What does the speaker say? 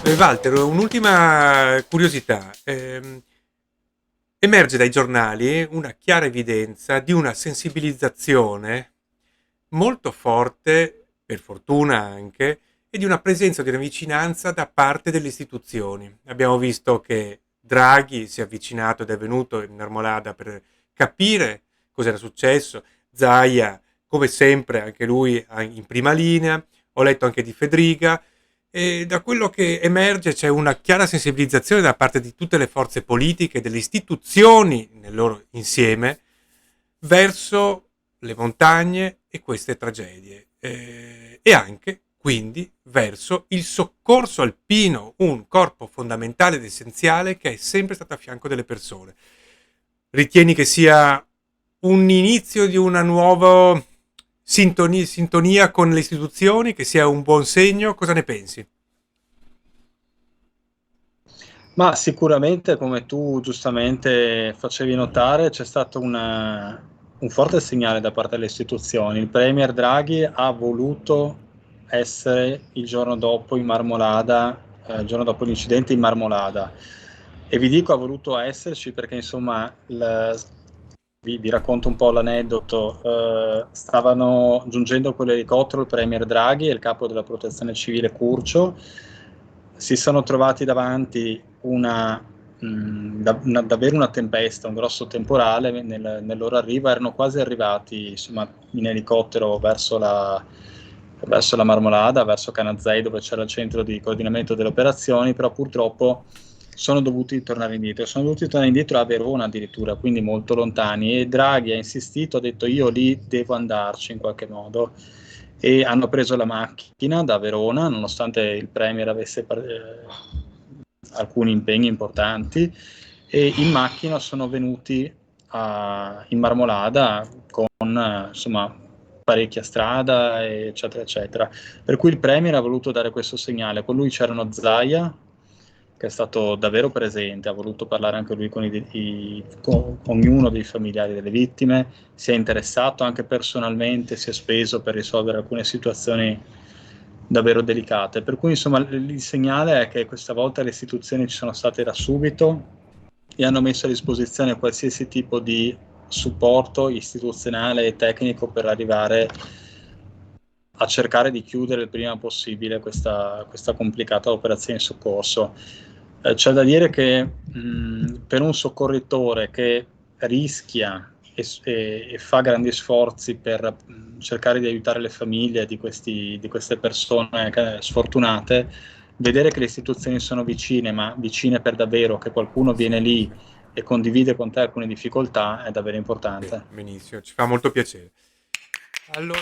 Walter, un'ultima curiosità. Emerge dai giornali una chiara evidenza di una sensibilizzazione molto forte, per fortuna anche, e di una presenza, di una vicinanza da parte delle istituzioni. Abbiamo visto che Draghi si è avvicinato ed è venuto in Marmolada per capire cosa era successo. Zaia, come sempre, anche lui in prima linea. Ho letto anche di Fedriga. E da quello che emerge c'è una chiara sensibilizzazione da parte di tutte le forze politiche, delle istituzioni nel loro insieme, verso le montagne e queste tragedie. E anche, quindi, verso il soccorso alpino, un corpo fondamentale ed essenziale che è sempre stato a fianco delle persone. Ritieni che sia un inizio di una nuova sintonia con le istituzioni, che sia un buon segno? Cosa ne pensi? Ma sicuramente, come tu giustamente facevi notare, c'è stato un forte segnale da parte delle istituzioni. Il Premier Draghi ha voluto essere il giorno dopo in Marmolada, il giorno dopo l'incidente in Marmolada. E vi dico ha voluto esserci perché insomma vi racconto un po' l'aneddoto. Stavano giungendo con l'elicottero il Premier Draghi e il capo della Protezione Civile Curcio. Si sono trovati davanti davvero una tempesta, un grosso temporale. Nel loro arrivo erano quasi arrivati insomma, in elicottero verso la Marmolada, verso Canazei, dove c'era il centro di coordinamento delle operazioni, però purtroppo sono dovuti tornare indietro a Verona addirittura, quindi molto lontani, e Draghi ha insistito, ha detto io lì devo andarci in qualche modo, e hanno preso la macchina da Verona nonostante il Premier avesse alcuni impegni importanti, e in macchina sono venuti in Marmolada con insomma parecchia strada, eccetera eccetera, per cui il Premier ha voluto dare questo segnale. Con lui c'erano Zaia, che è stato davvero presente, ha voluto parlare anche lui con ognuno dei familiari delle vittime, si è interessato anche personalmente, si è speso per risolvere alcune situazioni davvero delicate, per cui insomma il segnale è che questa volta le istituzioni ci sono state da subito e hanno messo a disposizione qualsiasi tipo di supporto istituzionale e tecnico per arrivare a cercare di chiudere il prima possibile questa complicata operazione di soccorso. C'è da dire che per un soccorritore che rischia e fa grandi sforzi per cercare di aiutare le famiglie di queste persone sfortunate, vedere che le istituzioni sono vicine, ma vicine per davvero, che qualcuno viene lì e condivide con te alcune difficoltà, è davvero Bene, importante. benissimo, ci fa molto piacere. Allora,